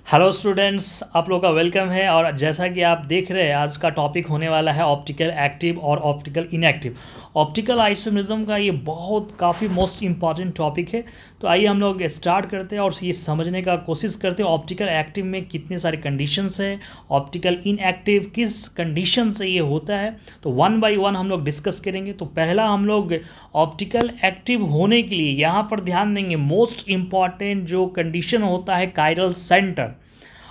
Hello students, आप लोग का वेलकम है। और जैसा कि आप देख रहे हैं, आज का टॉपिक होने वाला है ऑप्टिकल एक्टिव और ऑप्टिकल इनएक्टिव। ऑप्टिकल आइसोमेरिज्म का ये काफ़ी मोस्ट इम्पॉर्टेंट टॉपिक है। तो आइए हम लोग स्टार्ट करते हैं और ये समझने का कोशिश करते हैं ऑप्टिकल एक्टिव में कितने सारे कंडीशंस है, ऑप्टिकल इनएक्टिव किस कंडीशन से ये होता है। तो वन बाय वन हम लोग डिस्कस करेंगे। तो पहला हम लोग ऑप्टिकल एक्टिव होने के लिए यहाँ पर ध्यान देंगे, मोस्ट इम्पॉर्टेंट जो कंडीशन होता है कायरल सेंटर,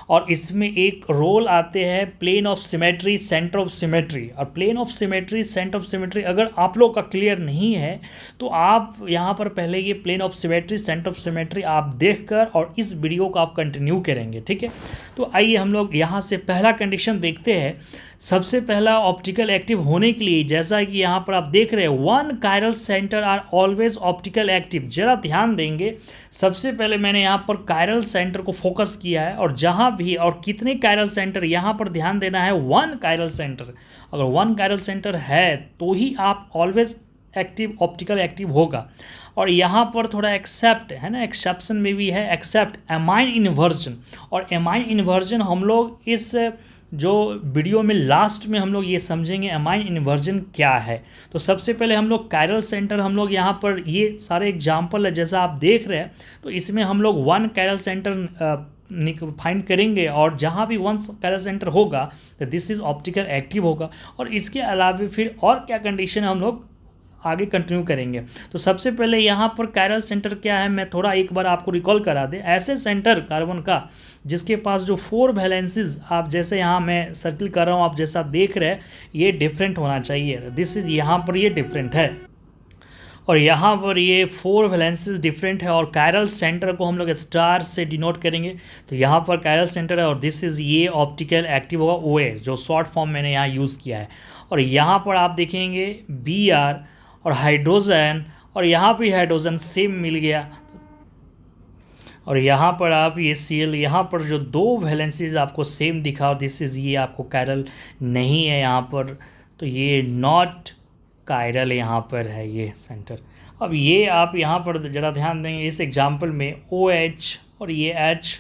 और इसमें एक रोल आते हैं plane of symmetry, centre of symmetry. और plane of symmetry, centre of symmetry अगर आप लोग का क्लियर नहीं है तो आप यहाँ पर पहले ये plane of symmetry, centre of symmetry आप देखकर और इस वीडियो को आप कंटिन्यू करेंगे, ठीक है। तो आइए हम लोग यहाँ से पहला कंडीशन देखते हैं। सबसे पहला ऑप्टिकल एक्टिव होने के लिए, जैसा कि यहाँ पर आप देख रहे हैं, one chiral centre are always optical active. जरा ध्यान देंगे, सबसे पहले मैंने यहाँ पर कायरल सेंटर को फोकस किया है, और जहाँ भी और कितने कायरल सेंटर, यहाँ पर ध्यान देना है वन कायरल सेंटर। अगर वन कायरल सेंटर है तो ही आप ऑलवेज एक्टिव, ऑप्टिकल एक्टिव होगा। और यहाँ पर थोड़ा एक्सेप्ट है ना, एक्सेप्शन में भी है, एक्सेप्ट एमाइन इन्वर्जन। और एमाइन इन्वर्जन हम लोग इस जो वीडियो में लास्ट में हम लोग ये समझेंगे एमाइन इन्वर्जन क्या है। तो सबसे पहले हम लोग कायरल सेंटर, हम लोग यहाँ पर ये सारे एग्जाम्पल है जैसा आप देख रहे हैं, तो इसमें हम लोग वन कायरल सेंटर फाइंड करेंगे, और जहाँ भी वन कायरल सेंटर होगा तो दिस इज़ ऑप्टिकल एक्टिव होगा। और इसके अलावा फिर और क्या कंडीशन है हम लोग आगे कंटिन्यू करेंगे। तो सबसे पहले यहाँ पर कायरल सेंटर क्या है, मैं थोड़ा एक बार आपको रिकॉल करा दें। ऐसे सेंटर कार्बन का जिसके पास जो 4 वैलेंसीज, आप जैसे यहाँ मैं सर्किल कर रहा हूँ, आप जैसा देख रहे हैं, ये डिफरेंट होना चाहिए। दिस इज यहाँ पर ये डिफरेंट है, और यहाँ पर ये 4 वैलेंसीज डिफरेंट है। और कायरल सेंटर को हम लोग स्टार से डिनोट करेंगे। तो यहाँ पर कायरल सेंटर है, और दिस इज़ ये ऑप्टिकल एक्टिव होगा OA, जो शॉर्ट फॉर्म मैंने यहाँ यूज़ किया है। और यहाँ पर आप देखेंगे Br और हाइड्रोजन, और यहाँ भी हाइड्रोजन सेम मिल गया। और यहाँ पर आप ये Cl, यहाँ पर जो 2 वैलेंसीज आपको सेम दिखा, और दिस इज़ ये आपको कायरल नहीं है यहाँ पर, तो ये नॉट कायरल यहाँ पर है ये सेंटर। अब ये आप यहाँ पर ज़रा ध्यान देंगे, इस एग्जाम्पल में OH और ये H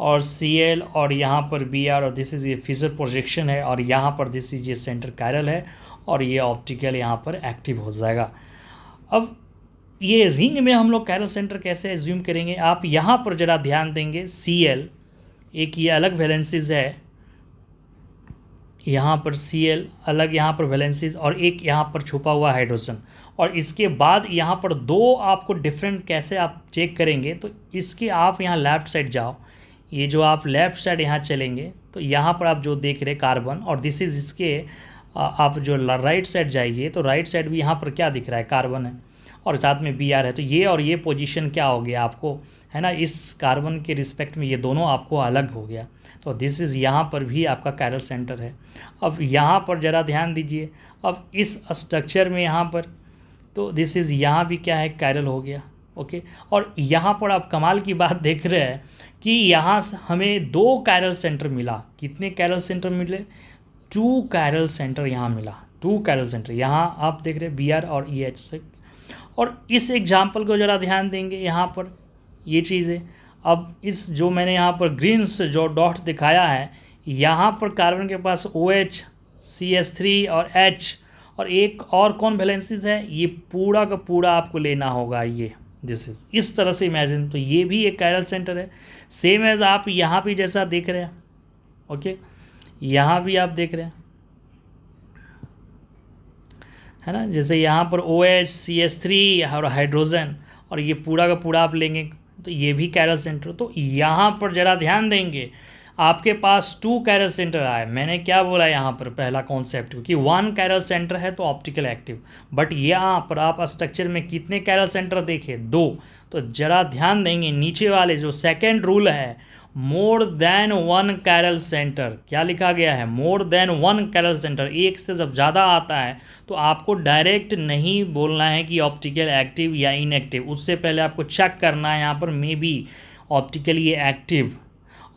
और Cl और यहाँ पर Br, और दिस इज़ ये फिजर प्रोजेक्शन है, और यहाँ पर दिस इज़ ये सेंटर कायरल है, और ये ऑप्टिकल यहाँ पर एक्टिव हो जाएगा। अब ये रिंग में हम लोग कायरल सेंटर कैसे एज्यूम करेंगे, आप यहाँ पर ज़रा ध्यान देंगे। Cl एक ये अलग वैलेंसीज है, यहाँ पर Cl अलग, यहाँ पर वैलेंसीज, और एक यहाँ पर छुपा हुआ हाइड्रोजन। और इसके बाद यहाँ पर 2 आपको डिफरेंट कैसे आप चेक करेंगे, तो इसके आप यहाँ लेफ़्ट साइड जाओ। ये जो आप लेफ़्ट साइड यहाँ चलेंगे तो यहाँ पर आप जो देख रहे कार्बन, और दिस इज़ इसके आप जो राइट साइड जाइए तो राइट साइड भी यहाँ पर क्या दिख रहा है, कार्बन है, और साथ में Br है। तो ये और ये पोजीशन क्या हो गया आपको, है ना, इस कार्बन के रिस्पेक्ट में ये दोनों आपको अलग हो गया। तो दिस इज़ यहाँ पर भी आपका कायरल सेंटर है। अब यहाँ पर ज़रा ध्यान दीजिए, अब इस स्ट्रक्चर में यहाँ पर, तो दिस इज़ यहाँ भी क्या है, कायरल हो गया, ओके। और यहाँ पर आप कमाल की बात देख रहे हैं कि यहाँ हमें 2 कायरल सेंटर मिला। कितने कायरल सेंटर मिले, 2 कायरल सेंटर यहाँ मिला, 2 कायरल सेंटर यहाँ आप देख रहे हैं Br और EH से। और इस एग्जाम्पल को ज़रा ध्यान देंगे, यहाँ पर ये चीज़ें, अब इस जो मैंने यहाँ पर ग्रीन से जो डॉट दिखाया है, यहाँ पर कार्बन के पास OH, CH3 और H, और एक और कौन वैलेंसीज है, ये पूरा का पूरा आपको लेना होगा ये, दिस इज इस तरह से इमेजिन। तो ये भी एक कायरल सेंटर है, सेम एज आप यहाँ भी जैसा देख रहे हैं, ओके, यहाँ भी आप देख रहे हैं, है ना, जैसे यहाँ पर OH, CH3 और हाइड्रोजन, और ये पूरा का पूरा आप लेंगे तो ये भी कायरल सेंटर। तो यहाँ पर ज़रा ध्यान देंगे, आपके पास 2 कायरल सेंटर आए। मैंने क्या बोला यहाँ पर पहला कॉन्सेप्ट कि 1 कायरल सेंटर है तो ऑप्टिकल एक्टिव, बट यहाँ पर आप स्ट्रक्चर में कितने कायरल सेंटर देखे, 2। तो ज़रा ध्यान देंगे नीचे वाले जो सेकेंड रूल है, मोर देन 1 कायरल सेंटर, क्या लिखा गया है, मोर देन 1 कायरल सेंटर। एक से जब ज़्यादा आता है तो आपको डायरेक्ट नहीं बोलना है कि ऑप्टिकल एक्टिव या इनएक्टिव, उससे पहले आपको चेक करना है यहाँ पर मे बी ऑप्टिकली एक्टिव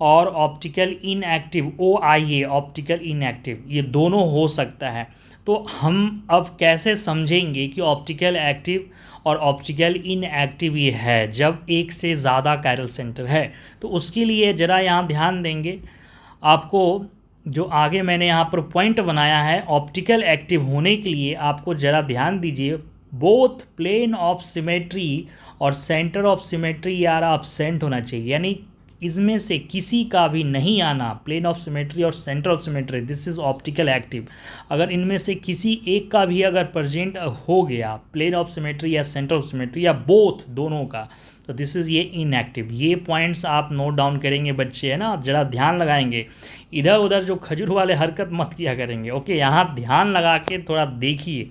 और optical inactive, OIA optical inactive, ये दोनों हो सकता है। तो हम अब कैसे समझेंगे कि ऑप्टिकल एक्टिव और ऑप्टिकल इनएक्टिव ये है जब एक से ज़्यादा कायरल सेंटर है। तो उसके लिए ज़रा यहाँ ध्यान देंगे आपको, जो आगे मैंने यहाँ पर पॉइंट बनाया है ऑप्टिकल एक्टिव होने के लिए आपको ज़रा ध्यान दीजिए, बोथ प्लेन ऑफ सिमेट्री और सेंटर ऑफ सिमेट्री यार absent होना चाहिए, यानी इसमें से किसी का भी नहीं आना, प्लेन ऑफ सिमेट्री और centre of symmetry, this is optical active. अगर इनमें से किसी एक का भी अगर प्रेजेंट हो गया, प्लेन ऑफ सिमेट्री या सेंटर ऑफ सिमेट्री या बोथ दोनों का, तो दिस इज़ ये इनएक्टिव। ये पॉइंट्स आप नोट डाउन करेंगे बच्चे, है ना, ज़रा ध्यान लगाएंगे, इधर उधर जो खजूर वाले हरकत मत किया करेंगे। ओके, यहाँ ध्यान लगा के थोड़ा देखिए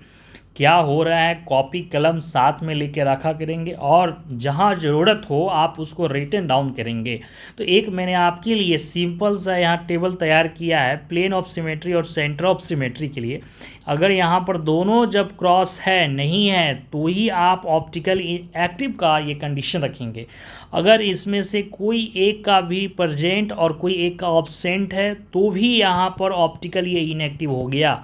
क्या हो रहा है, कॉपी कलम साथ में लेके रखा करेंगे और जहाँ ज़रूरत हो आप उसको रिटन डाउन करेंगे। तो एक मैंने आपके लिए सिंपल सा यहाँ टेबल तैयार किया है प्लेन ऑफ सिमेट्री और सेंटर ऑफ सिमेट्री के लिए। अगर यहाँ पर दोनों जब क्रॉस है नहीं है तो ही आप ऑप्टिकल एक्टिव का ये कंडीशन रखेंगे। अगर इसमें से कोई एक का भी प्रेजेंट और कोई एक का ऑब्सेंट है तो भी यहाँ पर ऑप्टिकल ये इनएक्टिव हो गया।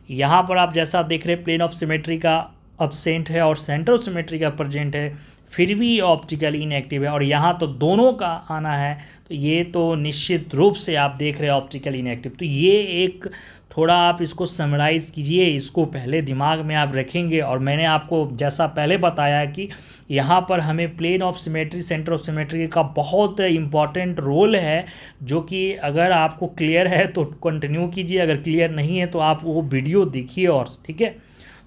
यहाँ पर आप जैसा देख रहे हैं प्लेन ऑफ सिमेट्री का अब्सेंट है और सेंटर ऑफ सिमेट्री का प्रेजेंट है, फिर भी ऑप्टिकल इनएक्टिव है, और यहाँ तो दोनों का आना है, तो ये तो निश्चित रूप से आप देख रहे हैं ऑप्टिकल इनएक्टिव। तो ये एक थोड़ा आप इसको समराइज़ कीजिए, इसको पहले दिमाग में आप रखेंगे। और मैंने आपको जैसा पहले बताया कि यहाँ पर हमें plane of symmetry centre of symmetry का बहुत इंपॉर्टेंट रोल है, जो कि अगर आपको क्लियर है तो कंटिन्यू कीजिए, अगर क्लियर नहीं है तो आप वो वीडियो देखिए। और ठीक है,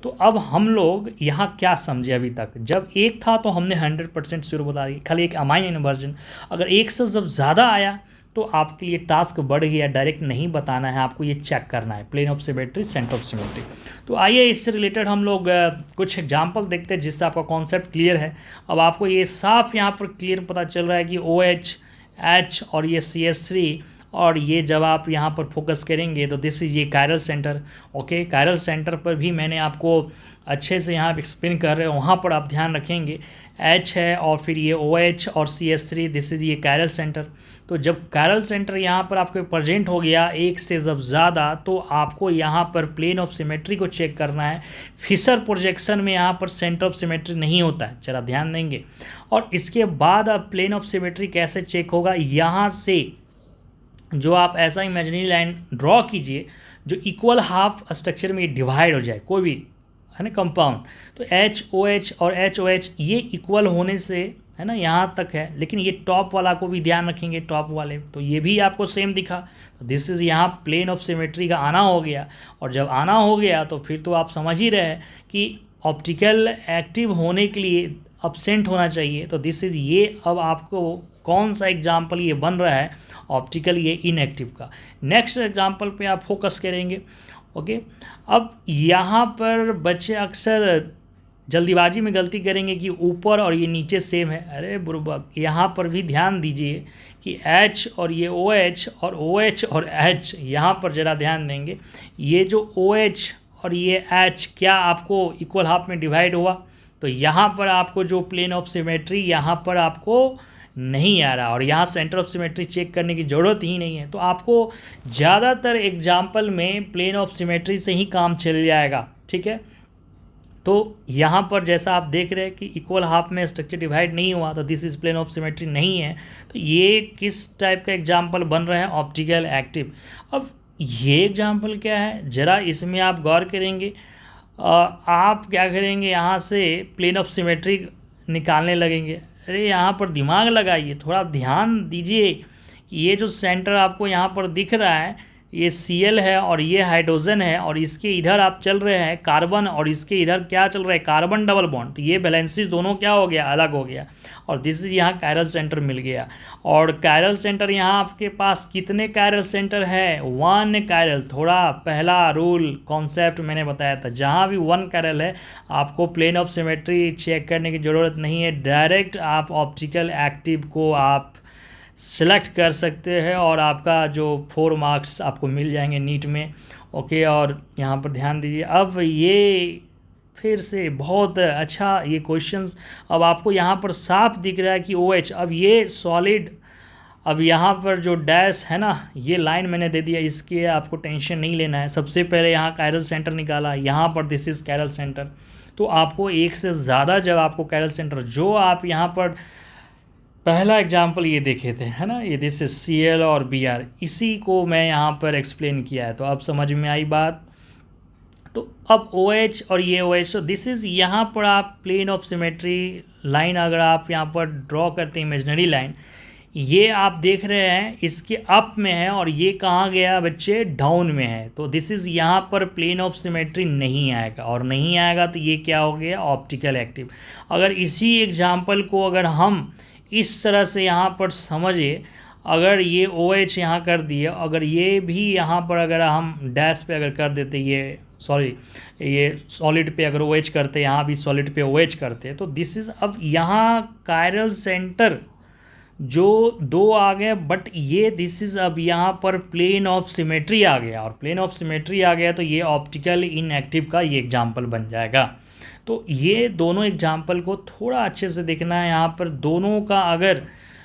तो अब हम लोग यहाँ क्या समझे अभी तक, जब एक था तो हमने 100% शुरू बता दी, खाली एक अमाइन इन्वर्जन। अगर एक से जब ज़्यादा आया तो आपके लिए टास्क बढ़ गया, डायरेक्ट नहीं बताना है, आपको ये चेक करना है plane of symmetry centre of symmetry. तो आइए इससे रिलेटेड हम लोग कुछ एग्जांपल देखते हैं जिससे आपका कॉन्सेप्ट क्लियर है। अब आपको ये साफ यहाँ पर क्लियर पता चल रहा है कि OH H और ये CH3, और ये जब आप यहाँ पर फोकस करेंगे तो दिस इज़ ये chiral centre. Okay, chiral centre पर भी मैंने आपको अच्छे से यहाँ एक्सप्लेन कर रहे हो, वहाँ पर आप ध्यान रखेंगे H है और फिर ये OH और CH3, दिस इज़ ये कायरल सेंटर। तो जब कायरल सेंटर यहाँ पर आपके प्रेजेंट हो गया एक से जब ज़्यादा, तो आपको यहाँ पर प्लेन ऑफ सिमेट्री को चेक करना है। फिशर प्रोजेक्शन में यहाँ पर सेंटर ऑफ सिमेट्री नहीं होता है, जरा ध्यान देंगे। और इसके बाद अब प्लेन ऑफ सिमेट्री कैसे चेक होगा, यहाँ से जो आप ऐसा इमेजिनरी लाइन ड्रॉ कीजिए जो इक्वल हाफ स्ट्रक्चर में डिवाइड हो जाए, कोई भी है ना कंपाउंड। तो HOH और HOH ये इक्वल होने से है ना यहाँ तक है, लेकिन ये टॉप वाला को भी ध्यान रखेंगे, टॉप वाले तो ये भी आपको सेम दिखा। तो दिस इज़ यहाँ प्लेन ऑफ सिमेट्री का आना हो गया, और जब आना हो गया तो फिर तो आप समझ ही रहे हैं कि ऑप्टिकल एक्टिव होने के लिए अब्सेंट होना चाहिए। तो दिस इज़ ये, अब आपको कौन सा एग्जाम्पल ये बन रहा है ऑप्टिकल ये इनएक्टिव का। नेक्स्ट एग्जाम्पल पे आप फोकस करेंगे। ओके, अब यहाँ पर बच्चे अक्सर जल्दीबाजी में गलती करेंगे कि ऊपर और ये नीचे सेम है। अरे बुर्बक, यहाँ पर भी ध्यान दीजिए कि H और ये OH और OH और H, यहाँ पर ज़रा ध्यान देंगे, ये जो OH और ये H क्या आपको इक्वल हाफ में डिवाइड हुआ? तो यहाँ पर आपको जो प्लेन ऑफ सिमेट्री यहाँ पर आपको नहीं आ रहा, और यहाँ सेंटर ऑफ सिमेट्री चेक करने की ज़रूरत ही नहीं है। तो आपको ज़्यादातर एग्जाम्पल में प्लेन ऑफ सिमेट्री से ही काम चल जाएगा। ठीक है, तो यहाँ पर जैसा आप देख रहे हैं कि इक्वल हाफ में स्ट्रक्चर डिवाइड नहीं हुआ, तो this is plane of symmetry नहीं है। तो ये किस टाइप का एग्जाम्पल बन रहा है, ऑप्टिकल एक्टिव। अब ये एग्जाम्पल क्या है, ज़रा इसमें आप गौर करेंगे। आप क्या करेंगे, यहाँ से प्लेन ऑफ सिमेट्री निकालने लगेंगे। अरे यहाँ पर दिमाग लगाइए, थोड़ा ध्यान दीजिए कि ये जो सेंटर आपको यहाँ पर दिख रहा है ये Cl है और ये हाइड्रोजन है, और इसके इधर आप चल रहे हैं कार्बन, और इसके इधर क्या चल रहा है कार्बन डबल बॉन्ड। तो ये बैलेंसेस दोनों क्या हो गया, अलग हो गया, और दिस इज यहाँ कायरल सेंटर मिल गया। और कायरल सेंटर यहाँ आपके पास कितने कायरल सेंटर है, 1 कायरल। थोड़ा पहला रूल कॉन्सेप्ट मैंने बताया था, जहाँ भी 1 कायरल है आपको प्लेन ऑफ सिमेट्री चेक करने की ज़रूरत नहीं है, डायरेक्ट आप ऑप्टिकल एक्टिव को आप सेलेक्ट कर सकते हैं और आपका जो 4 मार्क्स आपको मिल जाएंगे नीट में। ओके, और यहाँ पर ध्यान दीजिए। अब ये फिर से बहुत अच्छा ये क्वेश्चंस, अब आपको यहाँ पर साफ दिख रहा है कि OH, अब ये सॉलिड, अब यहाँ पर जो डैश है ना ये लाइन मैंने दे दिया, इसके आपको टेंशन नहीं लेना है। सबसे पहले यहाँ कायरल सेंटर निकाला, यहाँ पर दिस इज़ कायरल सेंटर। तो आपको एक से ज़्यादा जब आपको कैरल सेंटर, जो आप यहाँ पर पहला एग्जाम्पल ये देखे थे, है ना, ये दिस इज CL और BR, इसी को मैं यहाँ पर एक्सप्लेन किया है, तो अब समझ में आई बात। तो अब OH और ये OH, तो दिस इज़, यहाँ पर आप प्लेन ऑफ सिमेट्री लाइन अगर आप यहाँ पर ड्रॉ करते हैं, इमेजनरी लाइन, ये आप देख रहे हैं इसके अप में है और ये कहाँ गया बच्चे, डाउन में है। तो दिस इज़, यहाँ पर प्लेन ऑफ सिमेट्री नहीं आएगा, और नहीं आएगा तो ये क्या हो गया, ऑप्टिकल एक्टिव। अगर इसी एग्जाम्पल को अगर हम इस तरह से यहाँ पर समझे, अगर ये OH यहाँ कर दिए, अगर ये भी यहाँ पर अगर हम डैश पे अगर कर देते, ये सॉरी ये सॉलिड पे अगर OH करते, यहाँ भी सॉलिड पे OH करते, तो दिस इज़, अब यहाँ कायरल सेंटर जो दो आ गए, बट ये दिस इज़, अब यहाँ पर प्लेन ऑफ सिमेट्री आ गया, और प्लेन ऑफ सिमेट्री आ गया तो ये ऑप्टिकल इनएक्टिव का ये एग्जाम्पल बन जाएगा। तो ये दोनों एग्जाम्पल को थोड़ा अच्छे से देखना है। यहाँ पर दोनों का अगर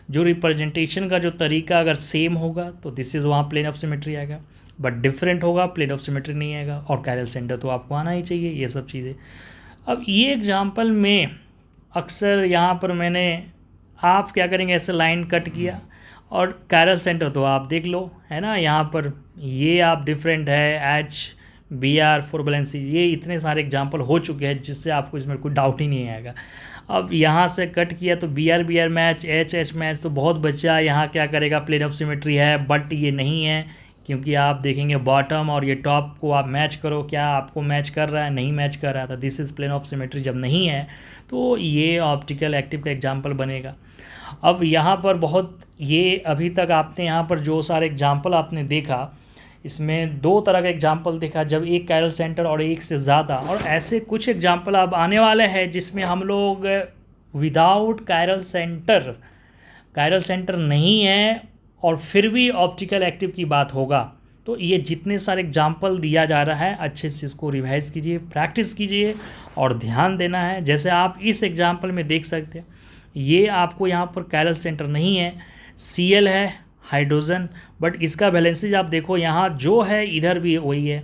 जो रिप्रेजेंटेशन का जो तरीका अगर सेम होगा तो दिस इज़, वहाँ प्लेन ऑफ सिमेट्री आएगा, बट डिफरेंट होगा, प्लेन ऑफ सिमेट्री नहीं आएगा, और कायरल सेंटर तो आपको आना ही चाहिए, ये सब चीज़ें। अब ये एग्जाम्पल में अक्सर यहाँ पर मैंने, आप क्या करेंगे, ऐसे लाइन कट किया और कायरल सेंटर तो आप देख लो, है ना, यहाँ पर ये आप डिफरेंट है, BR फॉर बैलेंसी, ये इतने सारे एग्जाम्पल हो चुके हैं जिससे आपको इसमें कोई डाउट ही नहीं आएगा। अब यहाँ से कट किया तो BR मैच, H मैच, तो बहुत बच्चा यहाँ क्या करेगा, प्लेन ऑफ सिमेट्री है, बट ये नहीं है, क्योंकि आप देखेंगे बॉटम और ये टॉप को आप मैच करो, क्या आपको मैच कर रहा है, नहीं मैच कर रहा है, तो this is plane of symmetry जब नहीं है तो ये ऑप्टिकल एक्टिव का एग्जाम्पल बनेगा। अब यहाँ पर बहुत, ये अभी तक आपने यहाँ पर जो सारे एग्जाम्पल आपने देखा, इसमें दो तरह का एग्जाम्पल देखा, जब एक कायरल सेंटर और एक से ज़्यादा, और ऐसे कुछ एग्जाम्पल अब आने वाले हैं जिसमें हम लोग विदाउट कायरल सेंटर नहीं है और फिर भी ऑप्टिकल एक्टिव की बात होगा। तो ये जितने सारे एग्जाम्पल दिया जा रहा है, अच्छे से इसको रिवाइज कीजिए, प्रैक्टिस कीजिए और ध्यान देना है। जैसे आप इस एग्जाम्पल में देख सकते हैं, ये आपको यहाँ पर कायरल सेंटर नहीं है, CL है हाइड्रोजन, बट इसका वैलेंसीज आप देखो, यहाँ जो है इधर भी वही है,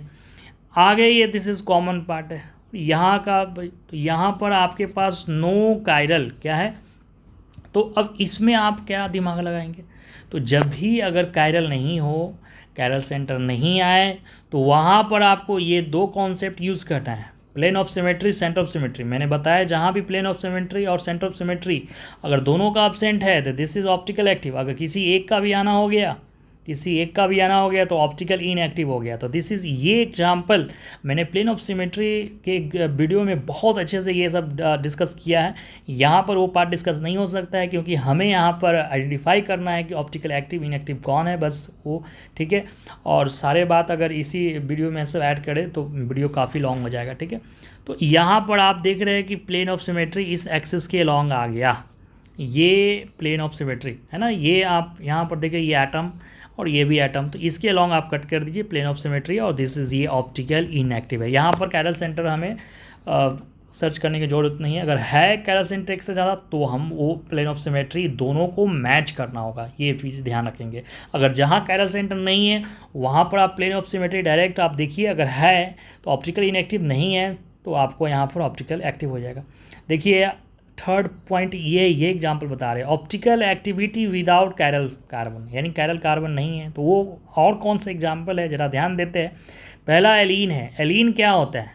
आगे ये दिस इज़ कॉमन पार्ट है यहाँ का, तो यहाँ पर आपके पास नो कायरल क्या है। तो अब इसमें आप क्या दिमाग लगाएंगे, तो जब भी अगर कायरल नहीं हो, कायरल सेंटर नहीं आए, तो वहाँ पर आपको ये दो कॉन्सेप्ट यूज़ करना है, plane of symmetry, centre of symmetry. मैंने बताया जहाँ भी प्लेन ऑफ सिमेट्री और सेंटर ऑफ सिमेट्री अगर दोनों का एब्सेंट है तो दिस इज़ ऑप्टिकल एक्टिव। अगर किसी एक का भी आना हो गया, तो ऑप्टिकल इनएक्टिव हो गया। तो दिस इज़, ये एग्जाम्पल मैंने प्लेन ऑफ सिमेट्री के वीडियो में बहुत अच्छे से ये सब डिस्कस किया है। यहाँ पर वो पार्ट डिस्कस नहीं हो सकता है, क्योंकि हमें यहाँ पर आइडेंटिफाई करना है कि ऑप्टिकल एक्टिव इनएक्टिव कौन है, बस वो, ठीक है। और सारे बात अगर इसी वीडियो में सब ऐड करें तो वीडियो काफ़ी लॉन्ग हो जाएगा, ठीक है। तो यहाँ पर आप देख रहे हैं कि प्लेन ऑफ सिमेट्री इस एक्सिस के लॉन्ग आ गया, ये प्लेन ऑफ सिमेट्री है ना। ये आप यहाँ पर देखिए, ये एटम और ये भी एटम, तो इसके लॉन्ग आप कट कर दीजिए, प्लेन ऑफ सिमेट्री, और दिस इज़, ये ऑप्टिकल इनएक्टिव है। यहाँ पर कायरल सेंटर हमें सर्च करने की ज़रूरत नहीं है। अगर है कायरल सेंटर एक से ज़्यादा तो हम वो प्लेन ऑफ सिमेट्री दोनों को मैच करना होगा, ये चीज़ ध्यान रखेंगे। अगर जहाँ कायरल सेंटर नहीं है वहाँ पर आप प्लेन ऑफ सिमेट्री डायरेक्ट आप देखिए, अगर है तो ऑप्टिकल इनएक्टिव, नहीं है तो आपको यहाँ पर ऑप्टिकल एक्टिव हो जाएगा। देखिए थर्ड पॉइंट, ये एग्जाम्पल बता रहे हैं, optical activity without chiral carbon, यानी कायरल कार्बन नहीं है, तो वो और कौन सा एग्जाम्पल है, ज़रा ध्यान देते हैं। पहला एलीन है। एलीन क्या होता है,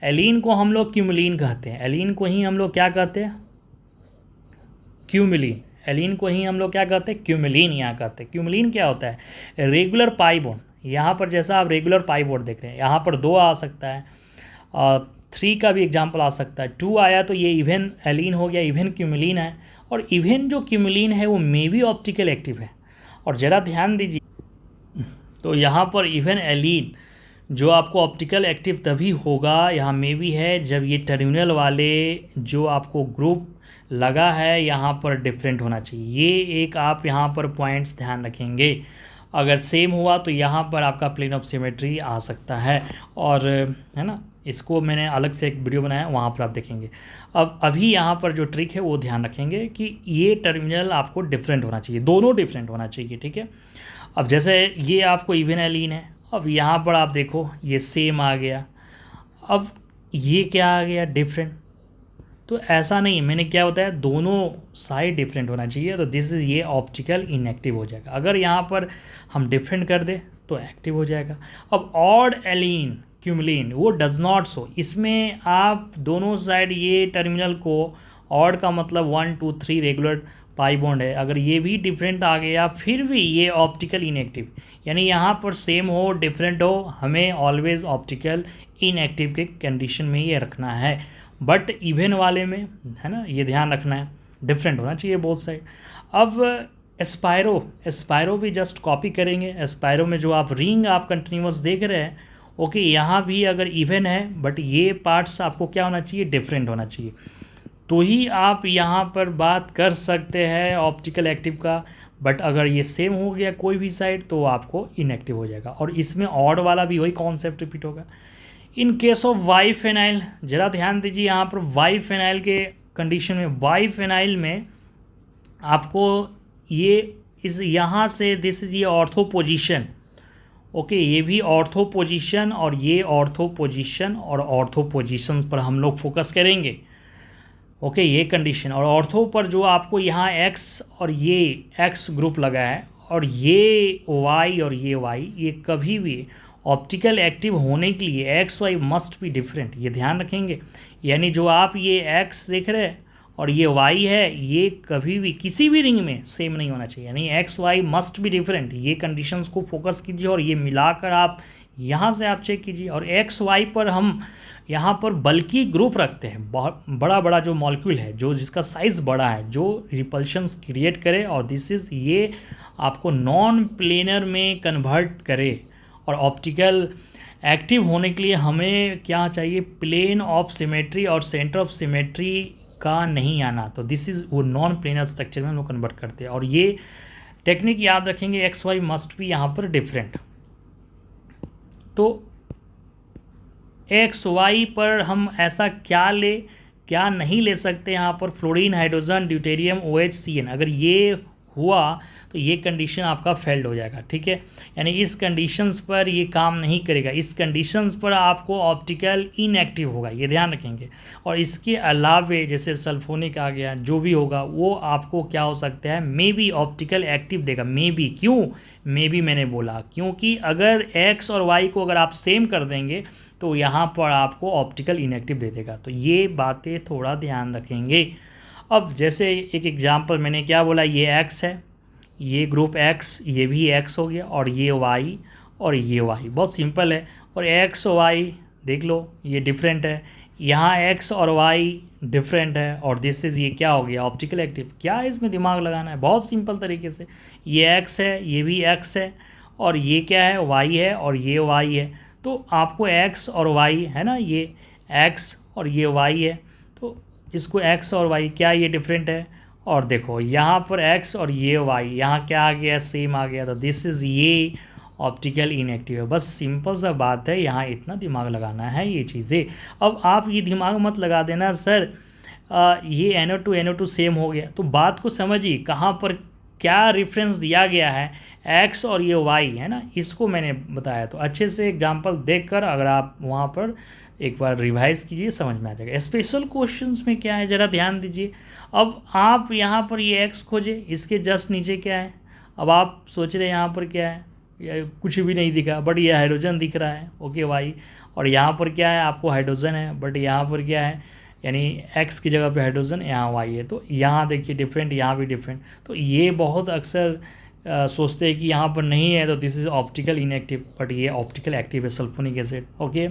एलीन को हम लोग क्यूमुलिन कहते हैं, एलीन को ही हम लोग क्या कहते हैं, क्यूमुलिन, एलीन को ही हम लोग क्या कहते हैं, क्यूमुलिन यहाँ कहते हैं। क्यूमुलिन क्या होता है, रेगुलर पाई बॉन्ड, यहाँ पर जैसा आप रेगुलर पाई बॉन्ड देख रहे हैं, यहाँ पर 2 आ सकता है, 3 का भी एग्जाम्पल आ सकता है, 2 आया तो ये इवन एलीन हो गया, इवन क्यूमुलिन है। और इवन जो क्यूमुलिन है वो मे भी ऑप्टिकल एक्टिव है। और ज़रा ध्यान दीजिए, तो यहाँ पर इवन एलीन जो आपको ऑप्टिकल एक्टिव तभी होगा, यहाँ मे भी है, जब ये टर्मिनल वाले जो आपको ग्रुप लगा है यहाँ पर डिफरेंट होना चाहिए। ये एक आप यहाँ पर पॉइंट्स ध्यान रखेंगे। अगर सेम हुआ तो यहाँ पर आपका प्लेन ऑफ सिमेट्री आ सकता है, और है ना, इसको मैंने अलग से एक वीडियो बनाया, वहाँ पर आप देखेंगे। अब अभी यहाँ पर जो ट्रिक है वो ध्यान रखेंगे कि ये टर्मिनल आपको डिफरेंट होना चाहिए, दोनों डिफरेंट होना चाहिए, ठीक है। अब जैसे ये आपको इवन एलीन है, अब यहाँ पर आप देखो ये सेम आ गया। अब ये क्या आ गया, डिफरेंट। तो ऐसा नहीं, मैंने क्या बताया, दोनों साइड डिफरेंट होना चाहिए, तो दिस इज़ ये ऑप्टिकल इनएक्टिव हो जाएगा। अगर यहाँ पर हम डिफरेंट कर दें तो एक्टिव हो जाएगा। अब ऑड एलिन क्यूमलिन वो डज नॉट शो, इसमें आप दोनों साइड ये टर्मिनल को, ऑड का मतलब 1 2 3 रेगुलर पाई बॉन्ड है, अगर ये भी डिफरेंट आ गया फिर भी ये ऑप्टिकल इनएक्टिव, यानी यहाँ पर सेम हो डिफरेंट हो, हमें ऑलवेज ऑप्टिकल इनएक्टिव के कंडीशन में ये रखना है। बट इवन वाले में है ना, ये ध्यान रखना है डिफरेंट होना चाहिए बोथ साइड। अब एस्पायरो भी जस्ट कॉपी करेंगे। एस्पायरो में जो आप रिंग आप कंटिन्यूस देख रहे हैं, ओके, यहाँ भी अगर इवन है बट ये पार्ट्स आपको क्या होना चाहिए, डिफरेंट होना चाहिए, तो ही आप यहाँ पर बात कर सकते हैं ऑप्टिकल एक्टिव का। बट अगर ये सेम हो गया कोई भी साइड तो आपको इनएक्टिव हो जाएगा। और इसमें ऑड वाला भी वही कॉन्सेप्ट रिपीट होगा। In case of Y phenyl, ज़रा ध्यान दीजिए यहाँ पर वाई फेनाइल के कंडीशन में, वाई फेनाइल में आपको ये इस यहाँ से दिस इज ये ऑर्थो पोजीशन, ओके, ये भी ऑर्थो पोजीशन और ये ऑर्थो पोजीशन और ऑर्थो पोजीशंस पर हम लोग फोकस करेंगे, ओके, ये कंडीशन। और ऑर्थो पर जो आपको यहाँ एक्स और ये एक्स ग्रुप लगा है और ये वाई और ये वाई, ये कभी भी ऑप्टिकल एक्टिव होने के लिए X Y must be different, ये ध्यान रखेंगे। यानी जो आप ये एक्स देख रहे हैं और ये वाई है, ये कभी भी किसी भी रिंग में सेम नहीं होना चाहिए, यानी X Y must be different. ये कंडीशंस को फोकस कीजिए और ये मिलाकर आप यहाँ से आप चेक कीजिए। और एक्स वाई पर हम यहाँ पर बल्कि ग्रुप रखते हैं, बहुत बड़ा बड़ा जो मॉलिक्यूल है, जो जिसका साइज़ बड़ा है, जो रिपल्शंस क्रिएट करे, और दिस इज़ ये आपको नॉन प्लेनर में कन्वर्ट करे। और ऑप्टिकल एक्टिव होने के लिए हमें क्या चाहिए, प्लेन ऑफ सिमेट्री और सेंटर ऑफ सिमेट्री का नहीं आना, तो दिस इज़ वो नॉन प्लेनर स्ट्रक्चर में हम लोग कन्वर्ट करते हैं। और ये टेक्निक याद रखेंगे, एक्स वाई मस्ट भी यहाँ पर डिफरेंट। तो एक्स वाई पर हम ऐसा क्या नहीं ले सकते यहाँ पर, fluorine, hydrogen, deuterium, OH, CN, अगर ये हुआ तो ये कंडीशन आपका फेल्ड हो जाएगा, ठीक है। यानी इस कंडीशंस पर ये काम नहीं करेगा, इस कंडीशंस पर आपको ऑप्टिकल इनएक्टिव होगा, ये ध्यान रखेंगे। और इसके अलावे जैसे सल्फोनिक आ गया, जो भी होगा वो आपको क्या हो सकता है, मे बी ऑप्टिकल एक्टिव देगा, मे बी। क्यों मे बी मैंने बोला, क्योंकि अगर एक्स और वाई को अगर आप सेम कर देंगे तो यहाँ पर आपको ऑप्टिकल इनएक्टिव दे देगा, तो ये बातें थोड़ा ध्यान रखेंगे। अब जैसे एक एग्जांपल मैंने क्या बोला, ये एक्स है, ये ग्रुप एक्स, ये भी एक्स हो गया, और ये वाई और ये वाई, बहुत सिंपल है। और एक्स वाई देख लो ये डिफरेंट है, यहाँ एक्स और वाई डिफरेंट है, और दिस इज़ ये क्या हो गया, ऑप्टिकल एक्टिव। क्या इसमें दिमाग लगाना है, बहुत सिंपल तरीके से, ये एक्स है, ये भी एक्स है, और ये क्या है, वाई है, और ये वाई है। तो आपको एक्स और वाई है ना, ये एक्स और ये वाई है, तो इसको एक्स और वाई क्या ये डिफरेंट है, और देखो यहाँ पर एक्स और ये वाई, यहाँ क्या आ गया, सेम आ गया, तो दिस इज़ ये ऑप्टिकल इनएक्टिव है। बस सिंपल सा बात है, यहाँ इतना दिमाग लगाना है ये चीज़ें। अब आप ये दिमाग मत लगा देना सर ये NO2 सेम हो गया, तो बात को समझिए कहाँ पर क्या रेफरेंस दिया गया है, एक्स और ये वाई है ना, इसको मैंने बताया। तो अच्छे से एग्जांपल देखकर अगर आप वहाँ पर एक बार रिवाइज कीजिए, समझ में आ जाएगा। स्पेशल क्वेश्चंस में क्या है ज़रा ध्यान दीजिए। अब आप यहाँ पर ये एक्स खोजे, इसके जस्ट नीचे क्या है, अब आप सोच रहे हैं यहाँ पर क्या है, या कुछ भी नहीं दिखा, बट ये हाइड्रोजन दिख रहा है, ओके वाई, और यहाँ पर क्या है, आपको हाइड्रोजन है, बट यहाँ पर क्या है, यानी एक्स की जगह पे हाइड्रोजन, यहाँ वाई है, तो यहाँ देखिए डिफरेंट, यहाँ भी डिफरेंट। तो ये बहुत अक्सर सोचते हैं कि यहाँ पर नहीं है, तो this is optical inactive, but ये ऑप्टिकल एक्टिव है, सल्फोनिक एसिड, ओके।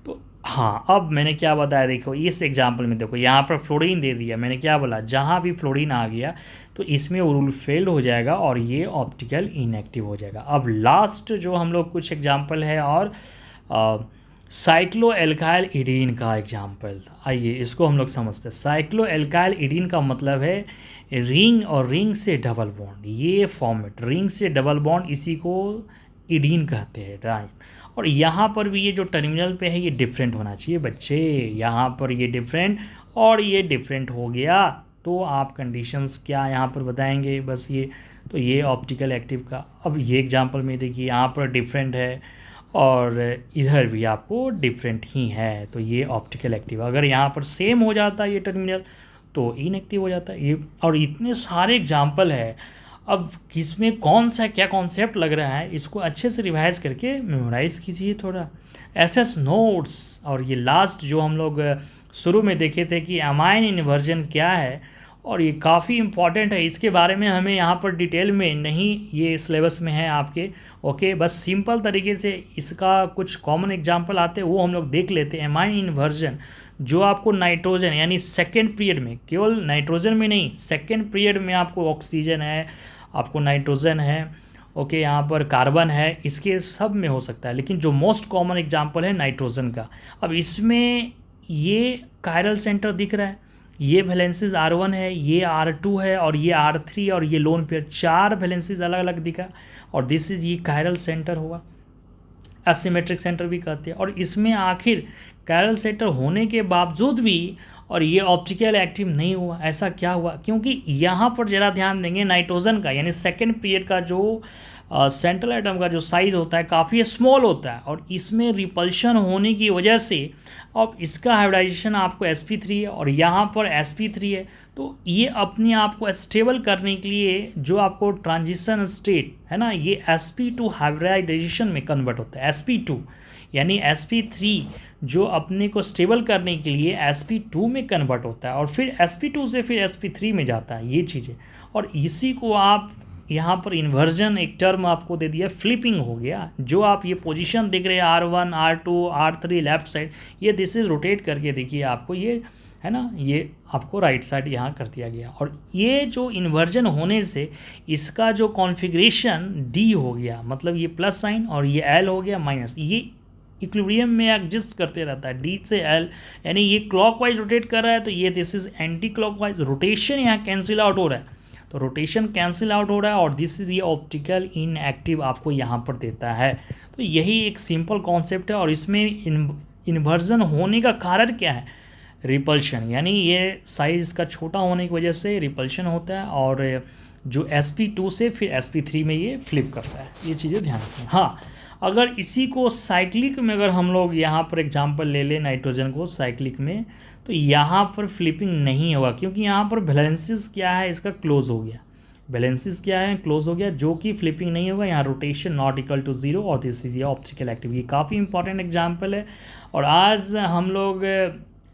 तो हाँ, अब मैंने क्या बताया, देखो इस एग्जाम्पल में देखो यहाँ पर फ्लोरीन दे दिया, मैंने क्या बोला, जहाँ भी फ्लोरीन आ गया तो इसमें रूल फेल हो जाएगा और ये ऑप्टिकल इनएक्टिव हो जाएगा। अब लास्ट जो हम लोग कुछ एग्जाम्पल है, और साइक्लो एल्काइल इडीन का एग्जाम्पल, आइए इसको हम लोग समझते हैं। साइक्लो एल्काइल इडीन का मतलब है रिंग और रिंग से डबल बॉन्ड, ये फॉर्मेट रिंग से डबल बॉन्ड, इसी को इडीन कहते हैं, राइट। और यहाँ पर भी ये जो टर्मिनल पे है ये डिफरेंट होना चाहिए बच्चे, यहाँ पर ये डिफरेंट और ये डिफरेंट हो गया, तो आप कंडीशंस क्या यहाँ पर बताएंगे, बस ये, तो ये ऑप्टिकल एक्टिव का। अब ये एग्जांपल में देखिए यहाँ पर डिफरेंट है और इधर भी आपको डिफरेंट ही है। तो ये ऑप्टिकल एक्टिव, अगर यहाँ पर सेम हो जाता है ये टर्मिनल तो इनएक्टिव हो जाता है ये। और इतने सारे एग्जाम्पल है, अब किसमें कौन सा क्या कॉन्सेप्ट लग रहा है इसको अच्छे से रिवाइज करके मेमोराइज़ कीजिए थोड़ा। एसएस नोट्स, और ये लास्ट जो हम लोग शुरू में देखे थे कि अमाइन इन्वर्जन क्या है, और ये काफ़ी इम्पॉर्टेंट है, इसके बारे में हमें यहाँ पर डिटेल में नहीं ये सिलेबस में है आपके। ओके, बस सिंपल तरीके से इसका कुछ कॉमन एग्जांपल आते हैं वो हम लोग देख लेते हैं। अमाइन इन्वर्जन जो आपको नाइट्रोजन यानी सेकेंड पीरियड में, केवल नाइट्रोजन में नहीं, सेकेंड पीरियड में आपको ऑक्सीजन है, आपको नाइट्रोजन है, ओके, यहाँ पर कार्बन है, इसके सब में हो सकता है, लेकिन जो मोस्ट कॉमन एग्जांपल है नाइट्रोजन का। अब इसमें ये कायरल सेंटर दिख रहा है, ये वैलेंसीज R1 है, ये R2 है, और ये R3 और ये लोन पेयर, 4 वैलेंसीज अलग अलग दिखा, और दिस इज ये कायरल सेंटर हुआ, एसिमेट्रिक सेंटर भी कहते हैं। और इसमें आखिर कायरल सेंटर होने के बावजूद भी और ये ऑप्टिकल एक्टिव नहीं हुआ, ऐसा क्या हुआ? क्योंकि यहाँ पर ज़रा ध्यान देंगे, नाइट्रोजन का यानी सेकेंड पीरियड का जो सेंट्रल एटम का जो साइज़ होता है काफ़ी स्मॉल होता है, और इसमें रिपल्शन होने की वजह से अब इसका हाइब्रिडाइजेशन आपको sp3 है और यहाँ पर sp3 है, तो ये अपने आप को स्टेबल करने के लिए जो आपको ट्रांजिशन स्टेट है ना, ये sp2 हाइब्रिडाइजेशन में कन्वर्ट होता है। sp2 यानी sp3 जो अपने को स्टेबल करने के लिए sp2 में कन्वर्ट होता है, और फिर sp2 से फिर sp3 में जाता है, ये चीज़ें। और इसी को आप यहाँ पर इन्वर्जन एक टर्म आपको दे दिया, फ्लिपिंग हो गया। जो आप ये पोजीशन देख रहे हैं R1 R2 R3 left side, ये दिस इज रोटेट करके देखिए आपको ये है ना, ये आपको राइट साइड यहाँ कर दिया गया। और ये जो इन्वर्जन होने से इसका जो कॉन्फ़िगरेशन D हो गया, मतलब ये प्लस साइन, और ये L हो गया माइनस, ये इक्विलिब्रियम में एग्जिस्ट करते रहता है D से L, यानी ये क्लॉकवाइज रोटेट कर रहा है तो ये this is anti clockwise, rotation यहाँ कैंसिल आउट हो रहा है, तो रोटेशन कैंसिल आउट हो रहा है, और दिस इज ये ऑप्टिकल इनएक्टिव आपको यहाँ पर देता है। तो यही एक सिंपल कॉन्सेप्ट है, और इसमें इन्वर्जन होने का कारण क्या है? रिपल्शन, यानी ये साइज़ का छोटा होने की वजह से रिपल्शन होता है, और जो sp2 से फिर sp3 में ये फ्लिप करता है, ये चीज़ें ध्यान रखें। हाँ, अगर इसी को साइक्लिक में अगर हम लोग यहाँ पर एग्जांपल ले लें नाइट्रोजन को साइक्लिक में, तो यहाँ पर फ्लिपिंग नहीं होगा, क्योंकि यहाँ पर वैलेंसीज क्या है, इसका क्लोज हो गया, वैलेंसीज क्या है, क्लोज हो गया, जो कि फ्लिपिंग नहीं होगा। यहाँ रोटेशन नॉट इक्वल टू 0, और दिस इज ये ऑप्टिकल एक्टिव, ये काफ़ी इंपॉर्टेंट एग्जाम्पल है। और आज हम लोग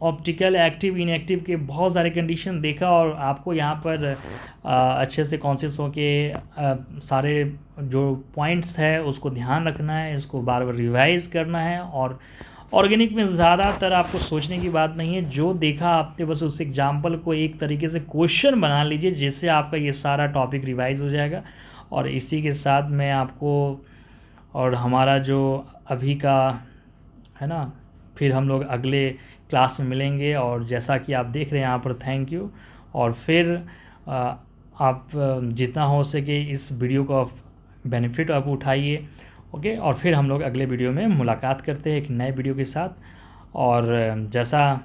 ऑप्टिकल एक्टिव इनएक्टिव के बहुत सारे कंडीशन देखा, और आपको यहाँ पर अच्छे से कॉन्सेप्ट्स के सारे जो पॉइंट्स है उसको ध्यान रखना है, इसको बार बार रिवाइज करना है। और ऑर्गेनिक में ज़्यादातर आपको सोचने की बात नहीं है, जो देखा आपने बस उस एग्जाम्पल को एक तरीके से क्वेश्चन बना लीजिए, जिससे आपका ये सारा टॉपिक रिवाइज हो जाएगा। और इसी के साथ मैं आपको और हमारा जो अभी का है ना, फिर हम लोग अगले क्लास में मिलेंगे। और जैसा कि आप देख रहे हैं यहाँ पर, थैंक यू। और फिर आप जितना हो सके इस वीडियो का बेनिफिट आप उठाइए, ओके। और फिर हम लोग अगले वीडियो में मुलाकात करते हैं एक नए वीडियो के साथ। और जैसा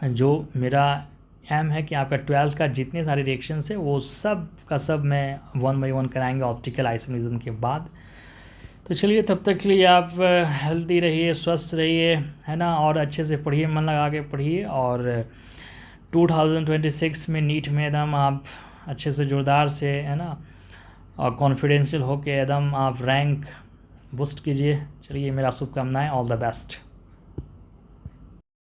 जो मेरा एम है कि आपका 12th का जितने सारे रिएक्शंस है वो सब का सब मैं 1 बाय 1 कराएंगे ऑप्टिकल आइसोमेरिज्म के बाद। तो चलिए, तब तक के लिए आप हेल्दी रहिए, स्वस्थ रहिए, है ना, और अच्छे से पढ़िए, मन लगा के पढ़िए। और 2026 में नीट में एकदम आप अच्छे से जोरदार से, है ना, और कॉन्फिडेंशियल होके एकदम आप रैंक बूस्ट कीजिए। चलिए, मेरा शुभकामनाएं, ऑल द बेस्ट।